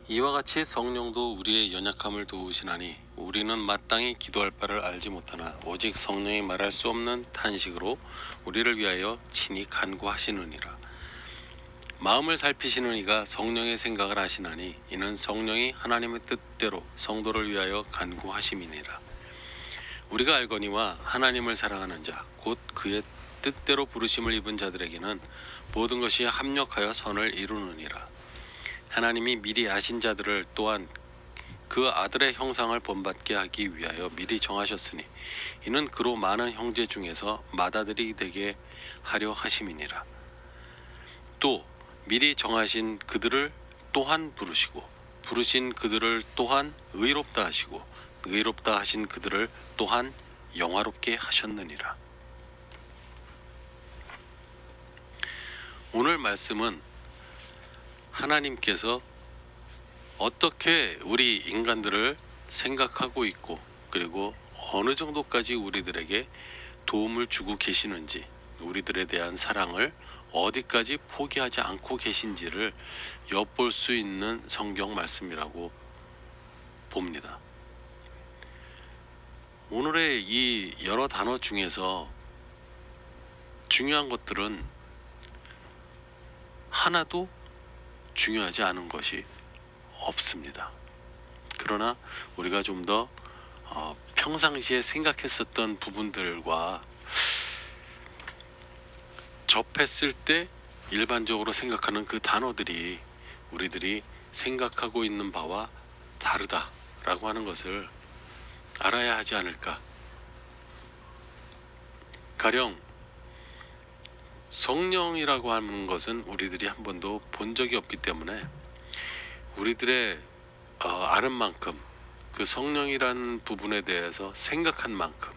이와 같이 성령도 우리의 연약함을 도우시나니 우리는 마땅히 기도할 바를 알지 못하나 오직 성령이 말할 수 없는 탄식으로 우리를 위하여 친히 간구하시느니라. 마음을 살피시는 이가 성령의 생각을 하시나니 이는 성령이 하나님의 뜻대로 성도를 위하여 간구하심이니라. 우리가 알거니와 하나님을 사랑하는 자 곧 그의 뜻대로 부르심을 입은 자들에게는 모든 것이 합력하여 선을 이루느니라. 하나님이 미리 아신 자들을 또한 그 아들의 형상을 본받게 하기 위하여 미리 정하셨으니 이는 그로 많은 형제 중에서 맏아들이 되게 하려 하심이니라. 또 미리 정하신 그들을 또한 부르시고 부르신 그들을 또한 의롭다 하시고 의롭다 하신 그들을 또한 영화롭게 하셨느니라. 오늘 말씀은 하나님께서 어떻게 우리 인간들을 생각하고 있고 그리고 어느 정도까지 우리들에게 도움을 주고 계시는지, 우리들에 대한 사랑을 어디까지 포기하지 않고 계신지를 엿볼 수 있는 성경 말씀이라고 봅니다. 오늘의 이 여러 단어 중에서 중요한 것들은 하나도 중요하지 않은 것이 없습니다. 그러나 우리가 좀 더 평상시에 생각했었던 부분들과 접했을 때 일반적으로 생각하는 그 단어들이 우리들이 생각하고 있는 바와 다르다라고 하는 것을 알아야 하지 않을까. 가령 성령이라고 하는 것은 우리들이 한 번도 본 적이 없기 때문에 우리들의 아는 만큼, 그 성령이라는 부분에 대해서 생각한 만큼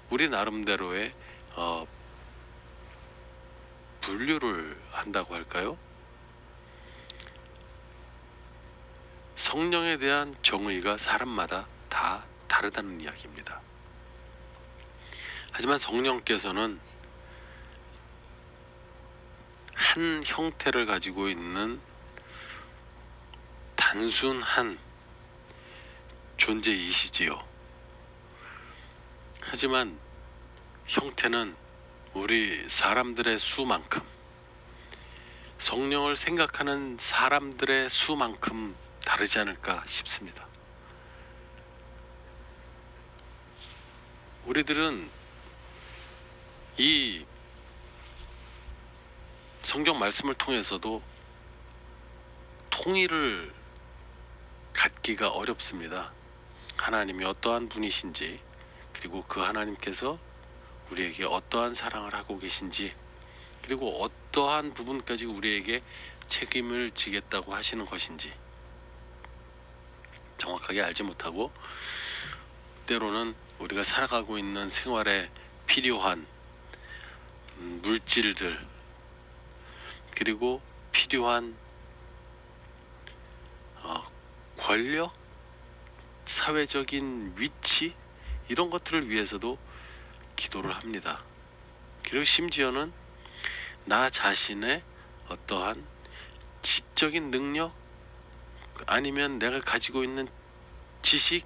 우리 나름대로의 분류를 한다고 할까요? 성령에 대한 정의가 사람마다 다 다르다는 이야기입니다. 하지만 성령께서는 한 형태를 가지고 있는 단순한 존재이시지요. 하지만 형태는 우리 사람들의 수만큼, 성령을 생각하는 사람들의 수만큼 다르지 않을까 싶습니다. 우리들은 이 성경 말씀을 통해서도 통일을 갖기가 어렵습니다. 하나님이 어떠한 분이신지, 그리고 그 하나님께서 우리에게 어떠한 사랑을 하고 계신지, 그리고 어떠한 부분까지 우리에게 책임을 지겠다고 하시는 것인지 정확하게 알지 못하고, 때로는 우리가 살아가고 있는 생활에 필요한 물질들, 그리고 필요한 권력, 사회적인 위치, 이런 것들을 위해서도 기도를 합니다. 그리고 심지어는 나 자신의 어떠한 지적인 능력, 아니면 내가 가지고 있는 지식,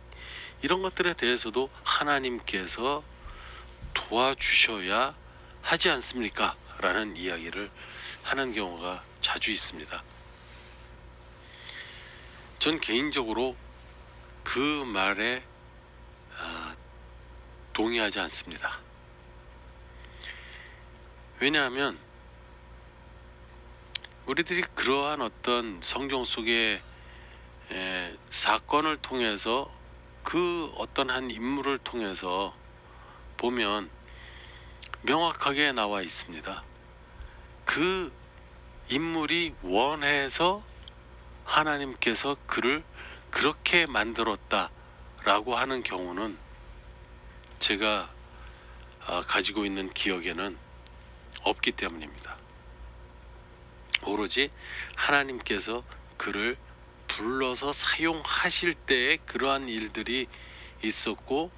이런 것들에 대해서도 하나님께서 도와주셔야 하지 않습니까? 라는 이야기를 하는 경우가 자주 있습니다. 전 개인적으로 그 말에 동의하지 않습니다. 왜냐하면 우리들이 그러한 어떤 성경 속의 사건을 통해서, 그 어떤 한 인물을 통해서 보면 명확하게 나와 있습니다. 그 인물이 원해서 하나님께서 그를 그렇게 만들었다라고 하는 경우는 제가 가지고 있는 기억에는 없기 때문입니다. 오로지 하나님께서 그를 불러서 사용하실 때에 그러한 일들이 있었고,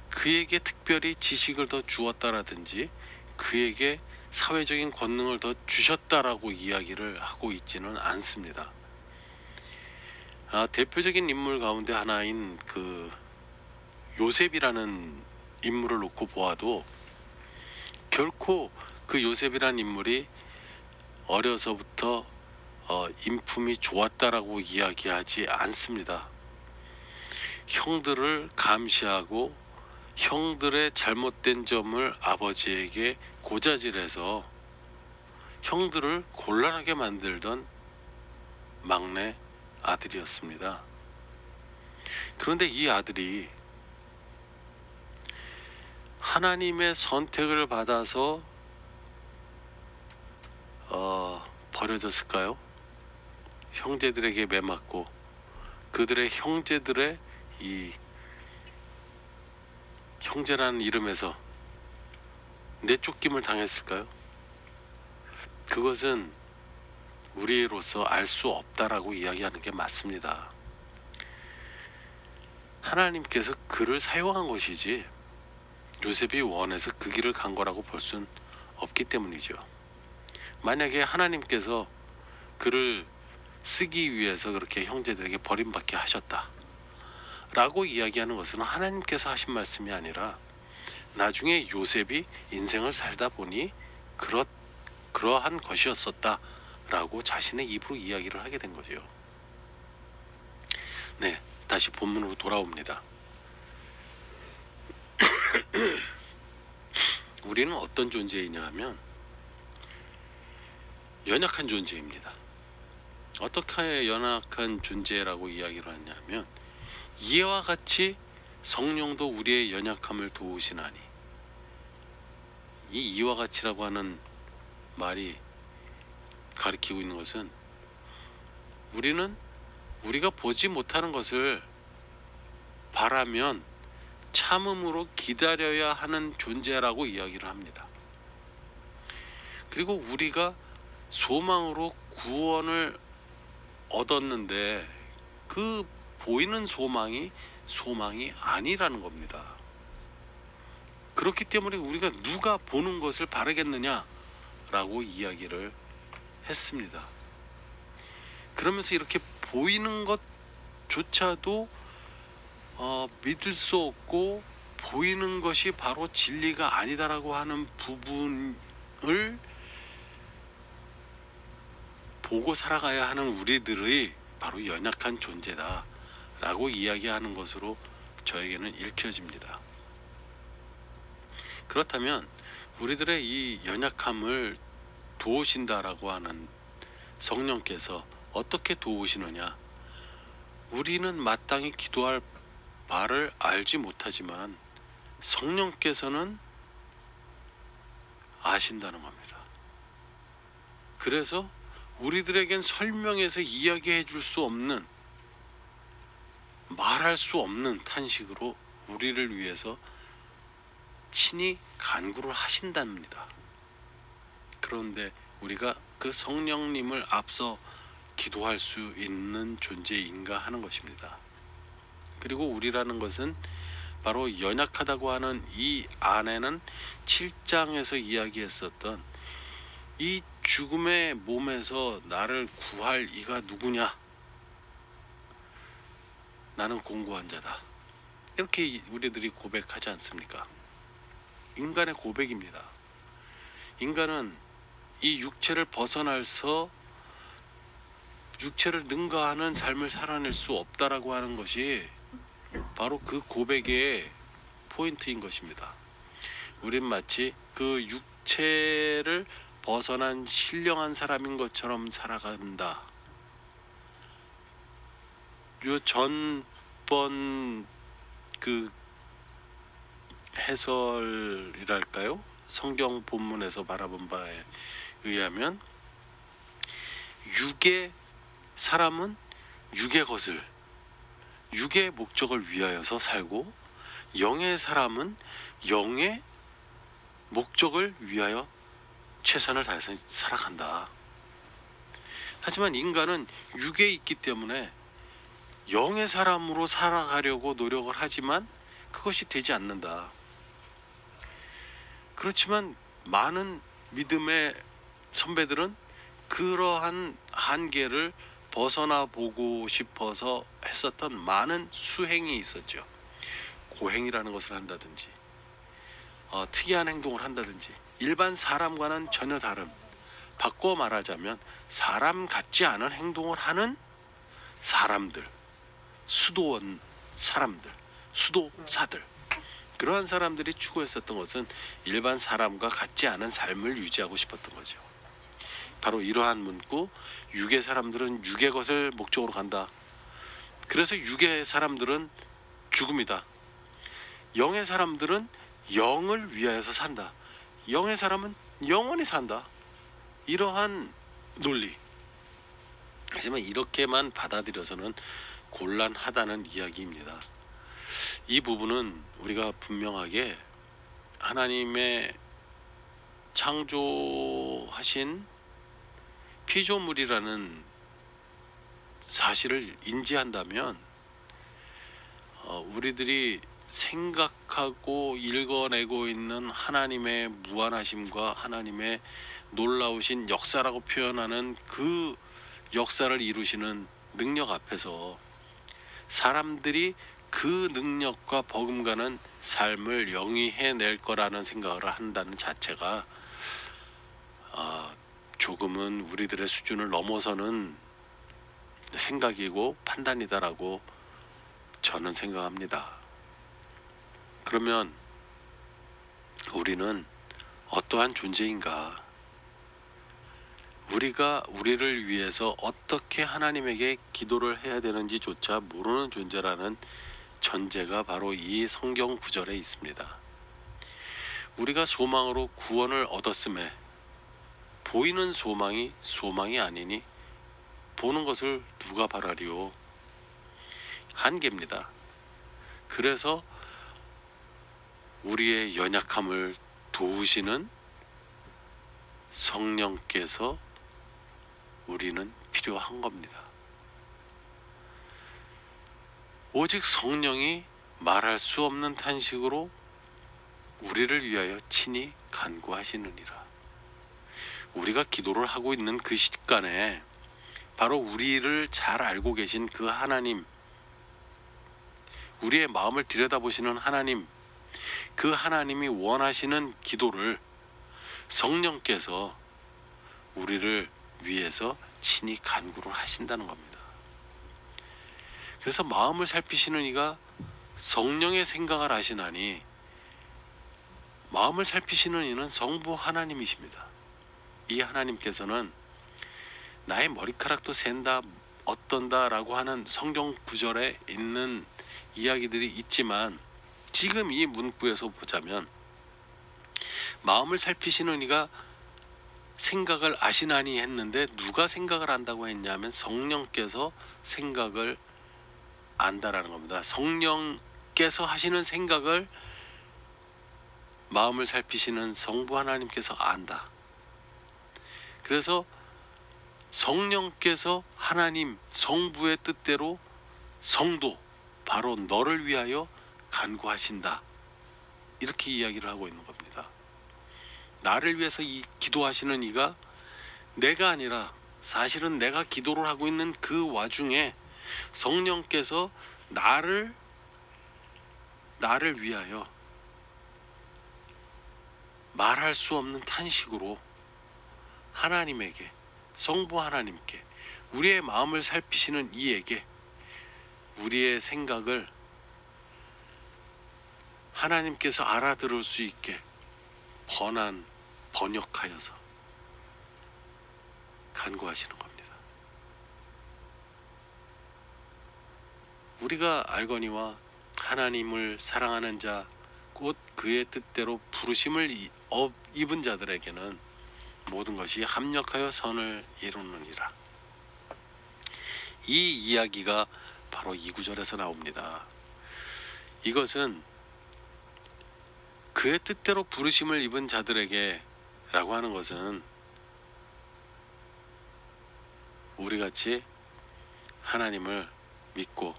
그에게 특별히 지식을 더 주었다라든지 그에게 사회적인 권능을 더 주셨다라고 이야기를 하고 있지는 않습니다. 대표적인 인물 가운데 하나인 그 요셉이라는 인물을 놓고 보아도 결코 그 요셉이라는 인물이 어려서부터 인품이 좋았다라고 이야기하지 않습니다. 형들을 감시하고 형들의 잘못된 점을 아버지에게 고자질해서 형들을 곤란하게 만들던 막내 아들이었습니다. 그런데 이 아들이 하나님의 선택을 받아서 버려졌을까요? 형제들에게 매맞고 그들의 형제들의 이 형제라는 이름에서 내쫓김을 당했을까요? 그것은 우리로서 알 수 없다라고 이야기하는 게 맞습니다. 하나님께서 그를 사용한 것이지 요셉이 원해서 그 길을 간 거라고 볼 수는 없기 때문이죠. 만약에 하나님께서 그를 쓰기 위해서 그렇게 형제들에게 버림받게 하셨다 라고 이야기하는 것은 하나님께서 하신 말씀이 아니라 나중에 요셉이 인생을 살다 보니 그러한 것이었었다 라고 자신의 입으로 이야기를 하게 된 거죠. 네, 다시 본문으로 돌아옵니다. 우리는 어떤 존재이냐 하면 연약한 존재입니다. 어떻게 연약한 존재라고 이야기를 하냐면 이와 같이 성령도 우리의 연약함을 도우시나니, 이 이와 같이라고 하는 말이 가리키고 있는 것은 우리는 우리가 보지 못하는 것을 바라면 참음으로 기다려야 하는 존재라고 이야기를 합니다. 그리고 우리가 소망으로 구원을 얻었는데 그 보이는 소망이 아니라는 겁니다. 그렇기 때문에 우리가 누가 보는 것을 바라겠느냐라고 이야기를 했습니다. 그러면서 이렇게 보이는 것조차도 믿을 수 없고 보이는 것이 바로 진리가 아니다라고 하는 부분을 보고 살아가야 하는 우리들의 바로 연약한 존재다 라고 이야기하는 것으로 저에게는 읽혀집니다. 그렇다면 우리들의 이 연약함을 도우신다라고 하는 성령께서 어떻게 도우시느냐? 우리는 마땅히 기도할 바를 알지 못하지만 성령께서는 아신다는 겁니다. 그래서 우리들에겐 설명해서 이야기해 줄 수 없는, 말할 수 없는 탄식으로 우리를 위해서 친히 간구를 하신답니다. 그런데 우리가 그 성령님을 앞서 기도할 수 있는 존재인가 하는 것입니다. 그리고 우리라는 것은 바로 연약하다고 하는 이 안에는 7장에서 이야기했었던 이 죽음의 몸에서 나를 구할 이가 누구냐? 나는 공고한 자다. 이렇게 우리들이 고백하지 않습니까? 인간의 고백입니다. 인간은 이 육체를 벗어나서 육체를 능가하는 삶을 살아낼 수 없다라고 하는 것이 바로 그 고백의 포인트인 것입니다. 우린 마치 그 육체를 벗어난 신령한 사람인 것처럼 살아간다. 요 전번 그 해설이랄까요? 성경 본문에서 바라본 바에 의하면 사람은 육의 것을, 육의 목적을 위하여서 살고 영의 사람은 영의 목적을 위하여 최선을 다해서 살아간다. 하지만 인간은 육에 있기 때문에 영의 사람으로 살아가려고 노력을 하지만 그것이 되지 않는다. 그렇지만 많은 믿음의 선배들은 그러한 한계를 벗어나 보고 싶어서 했었던 많은 수행이 있었죠. 고행이라는 것을 한다든지 특이한 행동을 한다든지 일반 사람과는 전혀 다른, 바꿔 말하자면 사람 같지 않은 행동을 하는 사람들, 수도원 사람들, 수도사들, 그러한 사람들이 추구했었던 것은 일반 사람과 같지 않은 삶을 유지하고 싶었던 거죠. 바로 이러한 문구, 육의 사람들은 육의 것을 목적으로 간다. 그래서 육의 사람들은 죽음이다. 영의 사람들은 영을 위하여서 산다. 영의 사람은 영원히 산다. 이러한 논리. 하지만 이렇게만 받아들여서는 곤란하다는 이야기입니다. 이 부분은 우리가 분명하게 하나님의 창조하신 피조물이라는 사실을 인지한다면 우리들이 생각하고 읽어내고 있는 하나님의 무한하심과 하나님의 놀라우신 역사라고 표현하는 그 역사를 이루시는 능력 앞에서 사람들이 그 능력과 버금가는 삶을 영위해낼 거라는 생각을 한다는 자체가 조금은 우리들의 수준을 넘어서는 생각이고 판단이다라고 저는 생각합니다. 그러면 우리는 어떠한 존재인가? 우리가 우리를 위해서 어떻게 하나님에게 기도를 해야 되는지조차 모르는 존재라는 전제가 바로 이 성경 구절에 있습니다. 우리가 소망으로 구원을 얻었음에 보이는 소망이 아니니 보는 것을 누가 바라리요? 한계입니다. 그래서 우리의 연약함을 도우시는 성령께서 우리는 필요한 겁니다. 오직 성령이 말할 수 없는 탄식으로 우리를 위하여 친히 간구하시느니라. 우리가 기도를 하고 있는 그 시간에 바로 우리를 잘 알고 계신 그 하나님, 우리의 마음을 들여다보시는 하나님, 그 하나님이 원하시는 기도를 성령께서 우리를 위해서 친히 간구를 하신다는 겁니다. 그래서 마음을 살피시는 이가 성령의 생각을 하시나니 마음을 살피시는 이는 성부 하나님이십니다. 이 하나님께서는 나의 머리카락도 샌다, 어떤다 라고 하는 성경 구절에 있는 이야기들이 있지만 지금 이 문구에서 보자면 마음을 살피시는 이가 생각을 아시나니 했는데 누가 생각을 안다고 했냐면 성령께서 생각을 안다라는 겁니다. 성령께서 하시는 생각을 마음을 살피시는 성부 하나님께서 안다. 그래서 성령께서 하나님 성부의 뜻대로 성도, 바로 너를 위하여 간구하신다. 이렇게 이야기를 하고 있는 겁니다. 나를 위해서 기도하시는 이가 내가 아니라 사실은 내가 기도를 하고 있는 그 와중에 성령께서 나를 위하여 말할 수 없는 탄식으로 하나님에게, 성부 하나님께, 우리의 마음을 살피시는 이에게 우리의 생각을 하나님께서 알아들을 수 있게 번역하여서 간구하시는 겁니다. 우리가 알거니와 하나님을 사랑하는 자, 곧 그의 뜻대로 부르심을 입은 자들에게는 모든 것이 합력하여 선을 이루느니라. 이 이야기가 바로 이 구절에서 나옵니다. 이것은 그의 뜻대로 부르심을 입은 자들에게 라고 하는 것은 우리같이 하나님을 믿고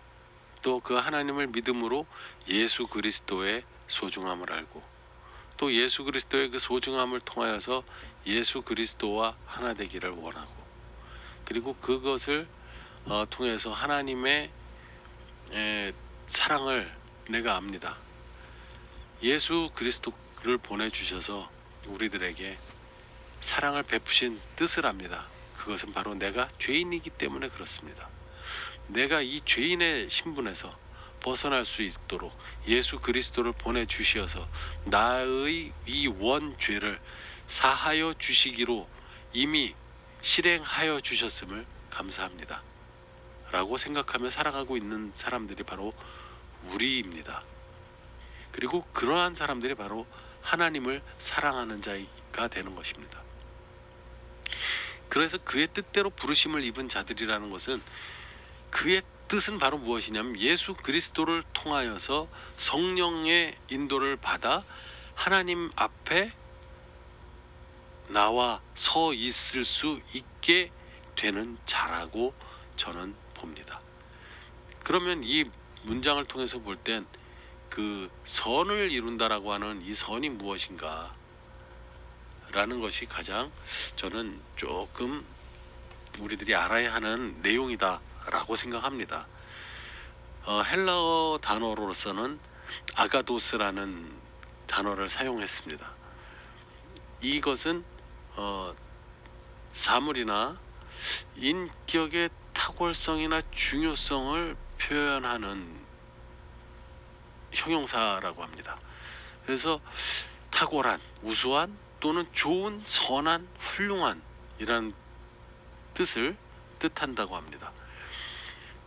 또 그 하나님을 믿음으로 예수 그리스도의 소중함을 알고 또 예수 그리스도의 그 소중함을 통하여서 예수 그리스도와 하나 되기를 원하고 그리고 그것을 통해서 하나님의 사랑을 내가 압니다. 예수 그리스도를 보내주셔서 우리들에게 사랑을 베푸신 뜻을 압니다. 그것은 바로 내가 죄인이기 때문에 그렇습니다. 내가 이 죄인의 신분에서 벗어날 수 있도록 예수 그리스도를 보내주시어서 나의 이 원죄를 사하여 주시기로 이미 실행하여 주셨음을 감사합니다 라고 생각하며 살아가고 있는 사람들이 바로 우리입니다. 그리고 그러한 사람들이 바로 하나님을 사랑하는 자가 되는 것입니다. 그래서 그의 뜻대로 부르심을 입은 자들이라는 것은, 그의 뜻은 바로 무엇이냐면 예수 그리스도를 통하여서 성령의 인도를 받아 하나님 앞에 나와 서 있을 수 있게 되는 자라고 저는 봅니다. 그러면 이 문장을 통해서 볼 땐 그 선을 이룬다라고 하는 이 선이 무엇인가 라는 것이 가장 저는 조금 우리들이 알아야 하는 내용이다 라고 생각합니다. 헬라어 단어로서는 아가도스라는 단어를 사용했습니다. 이것은 사물이나 인격의 탁월성이나 중요성을 표현하는 형용사라고 합니다. 그래서 탁월한, 우수한 또는 좋은, 선한, 훌륭한 이라는 뜻을 뜻한다고 합니다.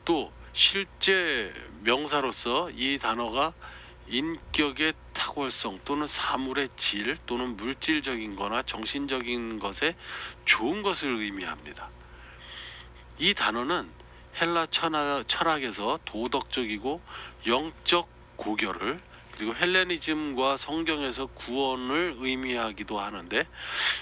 또 실제 명사로서 이 단어가 인격의 탁월성 또는 사물의 질 또는 물질적인 거나 정신적인 것에 좋은 것을 의미합니다. 이 단어는 헬라 철학에서 도덕적이고 영적 고결을, 그리고 헬레니즘과 성경에서 구원을 의미하기도 하는데,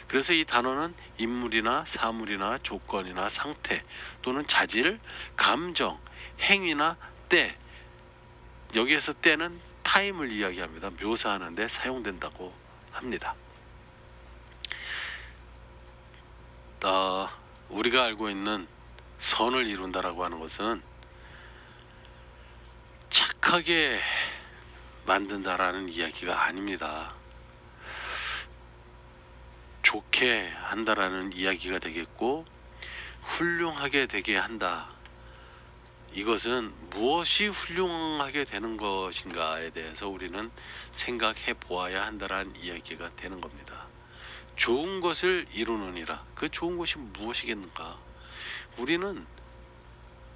그래서 이 단어는 인물이나 사물이나 조건이나 상태 또는 자질, 감정, 행위나 때, 여기에서 때는 타임을 이야기합니다. 묘사하는 데 사용된다고 합니다. 우리가 알고 있는 선을 이룬다라고 하는 것은 착하게 만든다라는 이야기가 아닙니다. 좋게 한다라는 이야기가 되겠고, 훌륭하게 되게 한다. 이것은 무엇이 훌륭하게 되는 것인가에 대해서 우리는 생각해 보아야 한다라는 이야기가 되는 겁니다. 좋은 것을 이루느니라. 그 좋은 것이 무엇이겠는가? 우리는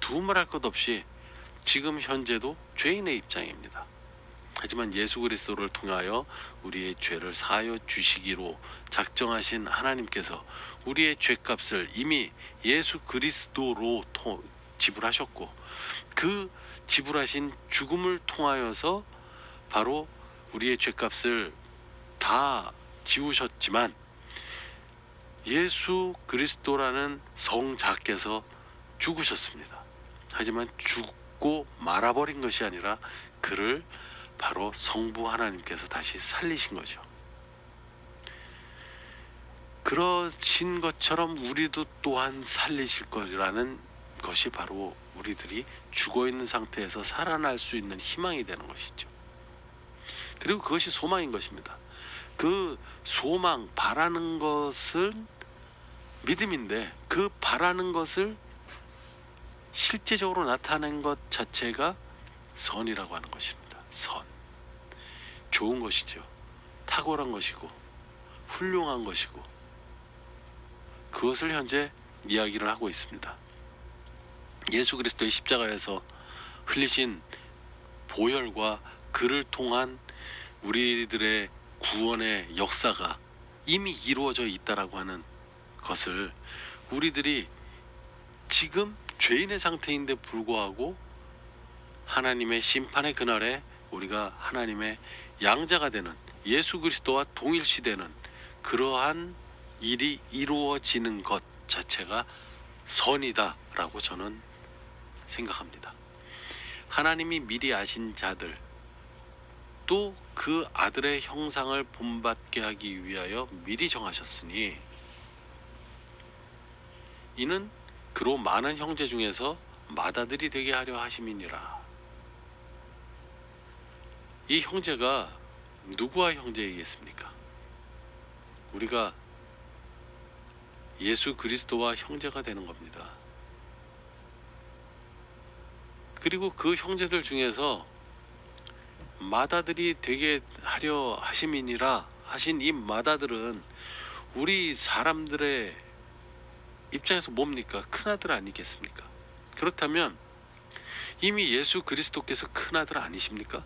두말할 것 없이 지금 현재도 죄인의 입장입니다. 하지만 예수 그리스도를 통하여 우리의 죄를 사하여 주시기로 작정하신 하나님께서 우리의 죄값을 이미 예수 그리스도로 지불하셨고, 그 지불하신 죽음을 통하여서 바로 우리의 죄값을 다 지우셨지만, 예수 그리스도라는 성자께서 죽으셨습니다. 하지만 죽고 말아버린 것이 아니라 그를 바로 성부 하나님께서 다시 살리신 거죠. 그러신 것처럼 우리도 또한 살리실 거라는 것이 바로 우리들이 죽어있는 상태에서 살아날 수 있는 희망이 되는 것이죠. 그리고 그것이 소망인 것입니다. 그 소망, 바라는 것은 믿음인데, 그 바라는 것을 실제적으로 나타낸 것 자체가 선이라고 하는 것입니다. 선. 좋은 것이죠. 탁월한 것이고 훌륭한 것이고, 그것을 현재 이야기를 하고 있습니다. 예수 그리스도의 십자가에서 흘리신 보혈과 그를 통한 우리들의 구원의 역사가 이미 이루어져 있다라고 하는 것을, 우리들이 지금 죄인의 상태인데 불구하고 하나님의 심판의 그날에 우리가 하나님의 양자가 되는, 예수 그리스도와 동일시되는 그러한 일이 이루어지는 것 자체가 선이다라고 저는 생각합니다. 하나님이 미리 아신 자들, 또 그 아들의 형상을 본받게 하기 위하여 미리 정하셨으니, 이는 그로 많은 형제 중에서 맏아들이 되게 하려 하심이니라. 이 형제가 누구와 형제이겠습니까? 우리가 예수 그리스도와 형제가 되는 겁니다. 그리고 그 형제들 중에서 맏아들이 되게 하려 하심이니라 하신 이 맏아들은 우리 사람들의 입장에서 뭡니까? 큰아들 아니겠습니까? 그렇다면 이미 예수 그리스도께서 큰아들 아니십니까?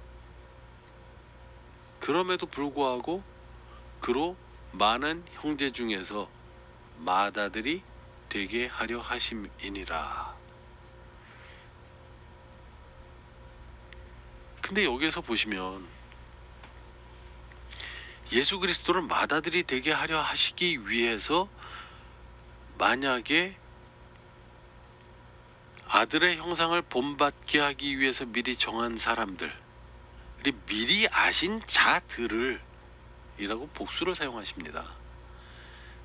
그럼에도 불구하고 그로 많은 형제 중에서 맏아들이 되게 하려 하심이니라. 근데 여기에서 보시면 예수 그리스도를 맏아들이 되게 하려 하시기 위해서 만약에 아들의 형상을 본받게 하기 위해서 미리 정한 사람들, 미리 아신 자들을 이라고 복수를 사용하십니다.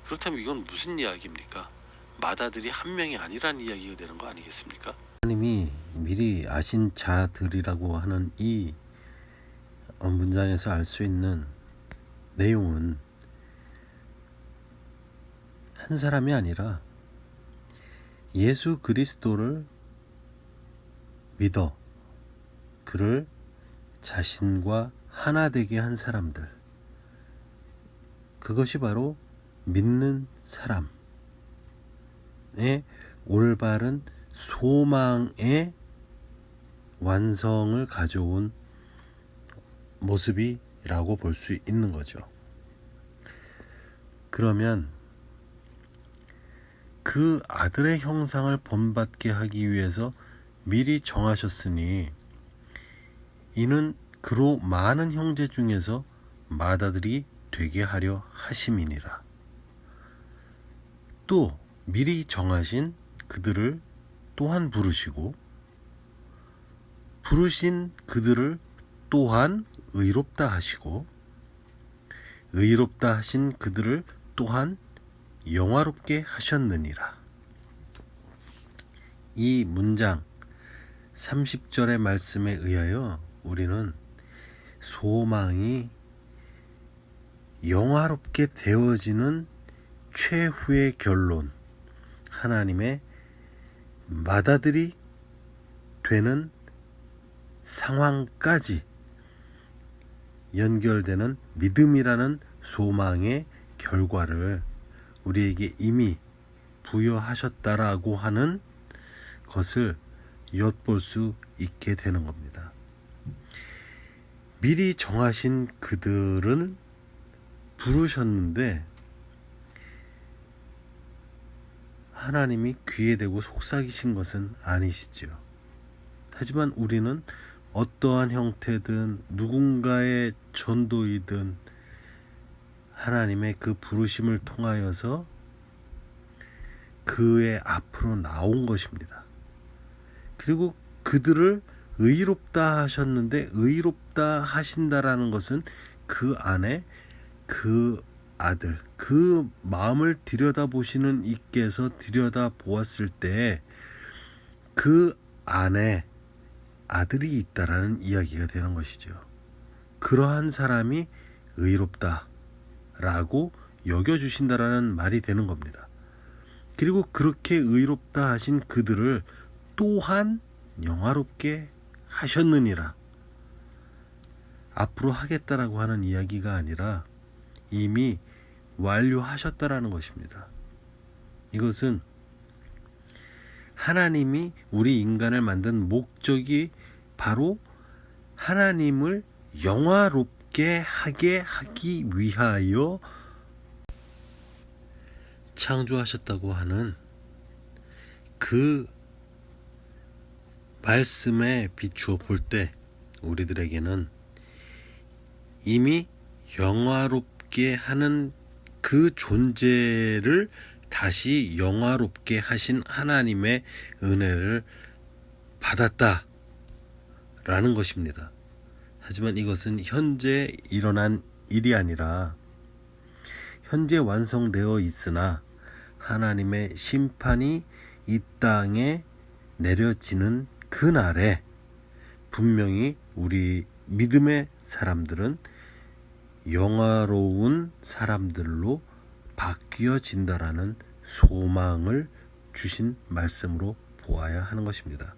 그렇다면 이건 무슨 이야기입니까? 맏아들이 한 명이 아니라는 이야기가 되는 거 아니겠습니까? 하나님이 미리 아신 자들이라고 하는 이 문장에서 알 수 있는 내용은 한 사람이 아니라 예수 그리스도를 믿어 그를 자신과 하나 되게 한 사람들, 그것이 바로 믿는 사람의 올바른 소망의 완성을 가져온 모습이라고 볼 수 있는 거죠. 그러면 그 아들의 형상을 본받게 하기 위해서 미리 정하셨으니 이는 그로 많은 형제 중에서 맏아들이 되게 하려 하심이니라. 또 미리 정하신 그들을 또한 부르시고 부르신 그들을 또한 의롭다 하시고 의롭다 하신 그들을 또한 영화롭게 하셨느니라. 이 문장 30절의 말씀에 의하여 우리는 소망이 영화롭게 되어지는 최후의 결론, 하나님의 맏아들이 되는 상황까지 연결되는 믿음이라는 소망의 결과를 우리에게 이미 부여하셨다라고 하는 것을 엿볼 수 있게 되는 겁니다. 미리 정하신 그들을 부르셨는데 하나님이 귀에 대고 속삭이신 것은 아니시지요. 하지만 우리는 어떠한 형태든 누군가의 전도이든 하나님의 그 부르심을 통하여서 그의 앞으로 나온 것입니다. 그리고 그들을 의롭다 하셨는데 의롭다 하신다라는 것은 그 안에 그 아들, 그 마음을 들여다보시는 이께서 들여다보았을 때 그 안에 아들이 있다라는 이야기가 되는 것이죠. 그러한 사람이 의롭다라고 여겨주신다라는 말이 되는 겁니다. 그리고 그렇게 의롭다 하신 그들을 또한 영화롭게 하셨느니라. 앞으로 하겠다라고 하는 이야기가 아니라 이미 완료하셨다라는 것입니다. 이것은 하나님이 우리 인간을 만든 목적이 바로 하나님을 영화롭게 하게 하기 위하여 창조하셨다고 하는 그 말씀에 비추어 볼 때 우리들에게는 이미 영화롭게 하는 그 존재를 다시 영화롭게 하신 하나님의 은혜를 받았다라는 것입니다. 하지만 이것은 현재 일어난 일이 아니라 현재 완성되어 있으나 하나님의 심판이 이 땅에 내려지는 그날에 분명히 우리 믿음의 사람들은 영화로운 사람들로 바뀌어진다라는 소망을 주신 말씀으로 보아야 하는 것입니다.